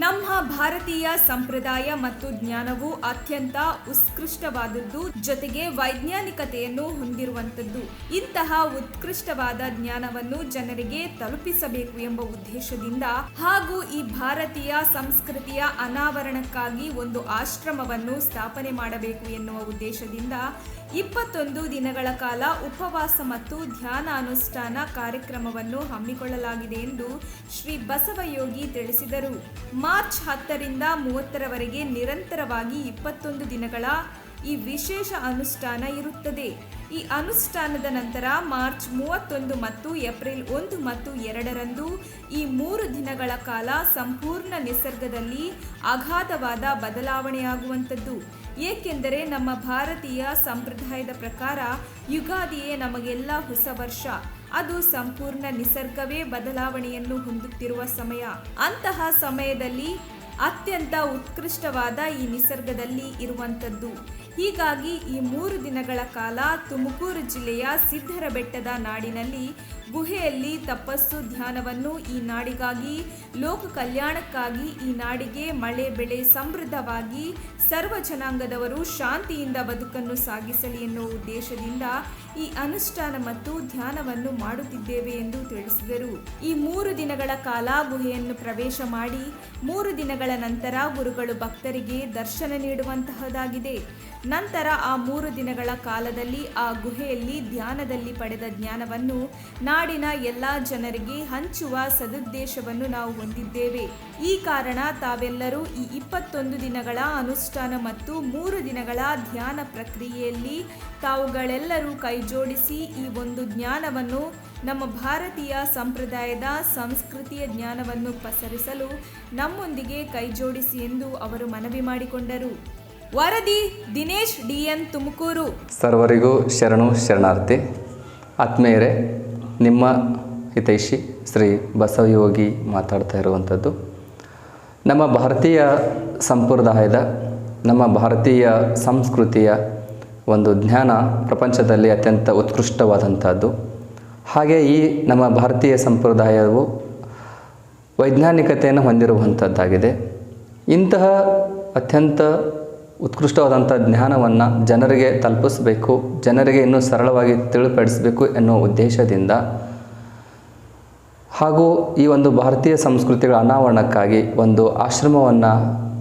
ನಮ್ಮ ಭಾರತೀಯ ಸಂಪ್ರದಾಯ ಮತ್ತು ಜ್ಞಾನವು ಅತ್ಯಂತ ಉತ್ಕೃಷ್ಟವಾದದ್ದು, ಜೊತೆಗೆ ವೈಜ್ಞಾನಿಕತೆಯನ್ನು ಹೊಂದಿರುವಂಥದ್ದು. ಇಂತಹ ಉತ್ಕೃಷ್ಟವಾದ ಜ್ಞಾನವನ್ನು ಜನರಿಗೆ ತಲುಪಿಸಬೇಕು ಎಂಬ ಉದ್ದೇಶದಿಂದ ಹಾಗೂ ಈ ಭಾರತೀಯ ಸಂಸ್ಕೃತಿಯ ಅನಾವರಣಕ್ಕಾಗಿ ಒಂದು ಆಶ್ರಮವನ್ನು ಸ್ಥಾಪನೆ ಮಾಡಬೇಕು ಎನ್ನುವ ಉದ್ದೇಶದಿಂದ 21 ದಿನಗಳ ಕಾಲ ಉಪವಾಸ ಮತ್ತು ಧ್ಯಾನ ಅನುಷ್ಠಾನ ಕಾರ್ಯಕ್ರಮವನ್ನು ಹಮ್ಮಿಕೊಳ್ಳಲಾಗಿದೆ ಎಂದು ಶ್ರೀ ಬಸವಯೋಗಿ ತಿಳಿಸಿದರು. ಮಾರ್ಚ್ 10ರಿಂದ 30ರವರೆಗೆ ನಿರಂತರವಾಗಿ 21 ದಿನಗಳ ಈ ವಿಶೇಷ ಅನುಷ್ಠಾನ ಇರುತ್ತದೆ. ಈ ಅನುಷ್ಠಾನದ ನಂತರ ಮಾರ್ಚ್ 31 ಮತ್ತು ಏಪ್ರಿಲ್ 1 ಮತ್ತು 2ರಂದು ಈ 3 ದಿನಗಳ ಕಾಲ ಸಂಪೂರ್ಣ ನಿಸರ್ಗದಲ್ಲಿ ಅಗಾಧವಾದ ಬದಲಾವಣೆಯಾಗುವಂಥದ್ದು. ಏಕೆಂದರೆ ನಮ್ಮ ಭಾರತೀಯ ಸಂಪ್ರದಾಯದ ಪ್ರಕಾರ ಯುಗಾದಿಯೇ ನಮಗೆಲ್ಲ ಹೊಸ ವರ್ಷ. ಅದು ಸಂಪೂರ್ಣ ನಿಸರ್ಗವೇ ಬದಲಾವಣೆಯನ್ನು ಹೊಂದುತ್ತಿರುವ ಸಮಯ. ಅಂತಹ ಸಮಯದಲ್ಲಿ ಅತ್ಯಂತ ಉತ್ಕೃಷ್ಟವಾದ ಈ ನಿಸರ್ಗದಲ್ಲಿ ಇರುವಂಥದ್ದು. ಹೀಗಾಗಿ ಈ 3 ದಿನಗಳ ಕಾಲ ತುಮಕೂರು ಜಿಲ್ಲೆಯ ಸಿದ್ಧರ ಬೆಟ್ಟದ ನಾಡಿನಲ್ಲಿ ಗುಹೆಯಲ್ಲಿ ತಪಸ್ಸು ಧ್ಯಾನವನ್ನು ಈ ನಾಡಿಗಾಗಿ, ಲೋಕ ಕಲ್ಯಾಣಕ್ಕಾಗಿ, ಈ ನಾಡಿಗೆ ಮಳೆ ಬೆಳೆ ಸಮೃದ್ಧವಾಗಿ ಸರ್ವ ಜನಾಂಗದವರು ಶಾಂತಿಯಿಂದ ಬದುಕನ್ನು ಸಾಗಿಸಲಿ ಎನ್ನುವ ಉದ್ದೇಶದಿಂದ ಈ ಅನುಷ್ಠಾನ ಮತ್ತು ಧ್ಯಾನವನ್ನು ಮಾಡುತ್ತಿದ್ದೇವೆ ಎಂದು ತಿಳಿಸಿದರು. ಈ 3 ದಿನಗಳ ಕಾಲ ಗುಹೆಯನ್ನು ಪ್ರವೇಶ ಮಾಡಿ 3 ದಿನಗಳ ನಂತರ ಗುರುಗಳು ಭಕ್ತರಿಗೆ ದರ್ಶನ ನೀಡುವಂತಹದ್ದಾಗಿದೆ. ನಂತರ ಆ 3 ದಿನಗಳ ಕಾಲದಲ್ಲಿ ಆ ಗುಹೆಯಲ್ಲಿ ಧ್ಯಾನದಲ್ಲಿ ಪಡೆದ ಜ್ಞಾನವನ್ನು ನಾಡಿನ ಎಲ್ಲ ಜನರಿಗೆ ಹಂಚುವ ಸದುದ್ದೇಶವನ್ನು ನಾವು ಹೊಂದಿದ್ದೇವೆ. ಈ ಕಾರಣ ತಾವೆಲ್ಲರೂ ಈ 21 ದಿನಗಳ ಅನುಷ್ಠಾನ ಮತ್ತು 3 ದಿನಗಳ ಧ್ಯಾನ ಪ್ರಕ್ರಿಯೆಯಲ್ಲಿ ತಾವುಗಳೆಲ್ಲರೂ ಕೈ ಜೋಡಿಸಿ ಈ ಒಂದು ಜ್ಞಾನವನ್ನು, ನಮ್ಮ ಭಾರತೀಯ ಸಂಪ್ರದಾಯದ ಸಂಸ್ಕೃತಿಯ ಜ್ಞಾನವನ್ನು ಪಸರಿಸಲು ನಮ್ಮೊಂದಿಗೆ ಕೈ ಜೋಡಿಸಿ ಎಂದು ಅವರು ಮನವಿ ಮಾಡಿಕೊಂಡರು. ವರದಿ ದಿನೇಶ್ ಡಿಎನ್, ತುಮಕೂರು. ಸರ್ವರಿಗೂ ಶರಣು ಶರಣಾರ್ಥಿ. ಆತ್ಮೀಯರೇ, ನಿಮ್ಮ ಹಿತೈಷಿ ಶ್ರೀ ಬಸವಯೋಗಿ ಮಾತಾಡ್ತಾ ಇರುವಂಥದ್ದು. ನಮ್ಮ ಭಾರತೀಯ ಸಂಪ್ರದಾಯದ, ನಮ್ಮ ಭಾರತೀಯ ಸಂಸ್ಕೃತಿಯ ಒಂದು ಜ್ಞಾನ ಪ್ರಪಂಚದಲ್ಲಿ ಅತ್ಯಂತ ಉತ್ಕೃಷ್ಟವಾದಂಥದ್ದು. ಹಾಗೆ ಈ ನಮ್ಮ ಭಾರತೀಯ ಸಂಪ್ರದಾಯವು ವೈಜ್ಞಾನಿಕತೆಯನ್ನು ಹೊಂದಿರುವಂಥದ್ದಾಗಿದೆ. ಇಂತಹ ಅತ್ಯಂತ ಉತ್ಕೃಷ್ಟವಾದಂಥ ಜ್ಞಾನವನ್ನು ಜನರಿಗೆ ತಲುಪಿಸಬೇಕು, ಜನರಿಗೆ ಇನ್ನೂ ಸರಳವಾಗಿ ತಿಳಿಪಡಿಸಬೇಕು ಎನ್ನುವ ಉದ್ದೇಶದಿಂದ ಹಾಗೂ ಈ ಒಂದು ಭಾರತೀಯ ಸಂಸ್ಕೃತಿಗಳ ಅನಾವರಣಕ್ಕಾಗಿ ಒಂದು ಆಶ್ರಮವನ್ನು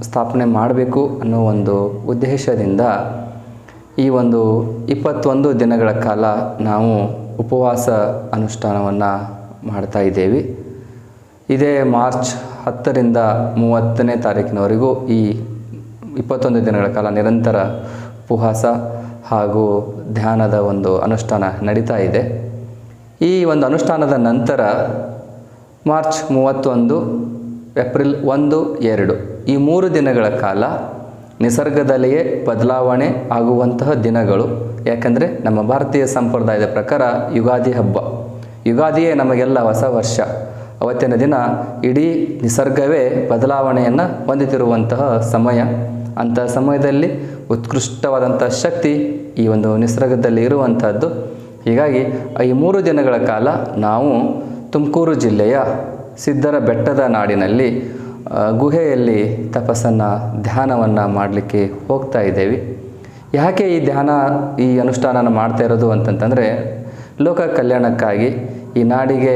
ಸ್ಥಾಪನೆ ಮಾಡಬೇಕು ಅನ್ನೋ ಒಂದು ಉದ್ದೇಶದಿಂದ ಈ ಒಂದು 21 ದಿನಗಳ ಕಾಲ ನಾವು ಉಪವಾಸ ಅನುಷ್ಠಾನವನ್ನು ಮಾಡ್ತಾ ಇದ್ದೇವೆ. ಇದೇ ಮಾರ್ಚ್ 10ರಿಂದ 30ನೇ ತಾರೀಕಿನವರೆಗೂ ಈ 21 ದಿನಗಳ ಕಾಲ ನಿರಂತರ ಉಪವಾಸ ಹಾಗೂ ಧ್ಯಾನದ ಒಂದು ಅನುಷ್ಠಾನ ನಡೀತಾ ಇದೆ. ಈ ಒಂದು ಅನುಷ್ಠಾನದ ನಂತರ ಮಾರ್ಚ್ 31, ಏಪ್ರಿಲ್ 1, 2 ಈ 3 ದಿನಗಳ ಕಾಲ ನಿಸರ್ಗದಲ್ಲಿಯೇ ಬದಲಾವಣೆ ಆಗುವಂತಹ ದಿನಗಳು. ಯಾಕಂದರೆ ನಮ್ಮ ಭಾರತೀಯ ಸಂಪ್ರದಾಯದ ಪ್ರಕಾರ ಯುಗಾದಿ ಹಬ್ಬ, ಯುಗಾದಿಯೇ ನಮಗೆಲ್ಲ ಹೊಸ ವರ್ಷ. ಅವತ್ತಿನ ದಿನ ಇಡೀ ನಿಸರ್ಗವೇ ಬದಲಾವಣೆಯನ್ನು ಹೊಂದುತ್ತಿರುವಂತಹ ಸಮಯ. ಅಂತಹ ಸಮಯದಲ್ಲಿ ಉತ್ಕೃಷ್ಟವಾದಂಥ ಶಕ್ತಿ ಈ ಒಂದು ನಿಸರ್ಗದಲ್ಲಿ ಇರುವಂಥದ್ದು. ಹೀಗಾಗಿ ಈ 3 ದಿನಗಳ ಕಾಲ ನಾವು ತುಮಕೂರು ಜಿಲ್ಲೆಯ ಸಿದ್ಧರ ಬೆಟ್ಟದ ನಾಡಿನಲ್ಲಿ ಗುಹೆಯಲ್ಲಿ ತಪಸ್ಸನ್ನು, ಧ್ಯಾನವನ್ನು ಮಾಡಲಿಕ್ಕೆ ಹೋಗ್ತಾ ಇದ್ದೇವೆ. ಯಾಕೆ ಈ ಅನುಷ್ಠಾನ ಮಾಡ್ತಾ ಇರೋದು ಅಂತಂತಂದರೆ, ಲೋಕ ಕಲ್ಯಾಣಕ್ಕಾಗಿ, ಈ ನಾಡಿಗೆ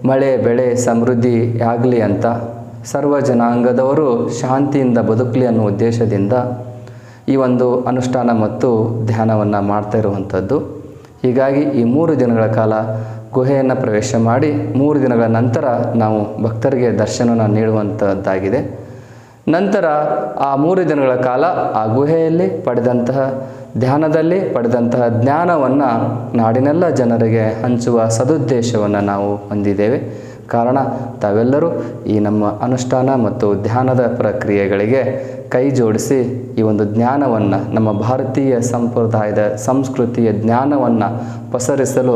ಮಳೆ ಬೆಳೆ ಸಮೃದ್ಧಿ ಆಗಲಿ ಅಂತ, ಸರ್ವ ಜನಾಂಗದವರು ಶಾಂತಿಯಿಂದ ಬದುಕಲಿ ಅನ್ನೋ ಉದ್ದೇಶದಿಂದ ಈ ಒಂದು ಅನುಷ್ಠಾನ ಮತ್ತು ಧ್ಯಾನವನ್ನು ಮಾಡ್ತಾ ಇರುವಂಥದ್ದು. ಹೀಗಾಗಿ ಈ 3 ದಿನಗಳ ಕಾಲ ಗುಹೆಯನ್ನು ಪ್ರವೇಶ ಮಾಡಿ 3 ದಿನಗಳ ನಂತರ ನಾವು ಭಕ್ತರಿಗೆ ದರ್ಶನವನ್ನು ನೀಡುವಂಥದ್ದಾಗಿದೆ. ನಂತರ ಆ 3 ದಿನಗಳ ಕಾಲ ಆ ಗುಹೆಯಲ್ಲಿ ಪಡೆದಂತಹ, ಧ್ಯಾನದಲ್ಲಿ ಪಡೆದಂತಹ ಜ್ಞಾನವನ್ನು ನಾಡಿನೆಲ್ಲ ಜನರಿಗೆ ಹಂಚುವ ಸದುದ್ದೇಶವನ್ನು ನಾವು ಹೊಂದಿದ್ದೇವೆ. ಕಾರಣ ತಾವೆಲ್ಲರೂ ಈ ನಮ್ಮ ಅನುಷ್ಠಾನ ಮತ್ತು ಧ್ಯಾನದ ಪ್ರಕ್ರಿಯೆಗಳಿಗೆ ಕೈ ಜೋಡಿಸಿ ಈ ಒಂದು ಜ್ಞಾನವನ್ನು, ನಮ್ಮ ಭಾರತೀಯ ಸಂಪ್ರದಾಯದ ಸಂಸ್ಕೃತಿಯ ಜ್ಞಾನವನ್ನು ಪಸರಿಸಲು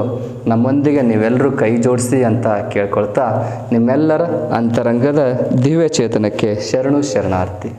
ನಮ್ಮೊಂದಿಗೆ ನೀವೆಲ್ಲರೂ ಕೈ ಜೋಡಿಸಿ ಅಂತ ಕೇಳ್ಕೊಳ್ತಾ ನಿಮ್ಮೆಲ್ಲರ ಅಂತರಂಗದ ದಿವ್ಯ ಚೇತನಕ್ಕೆ ಶರಣು ಶರಣಾರ್ಥಿ.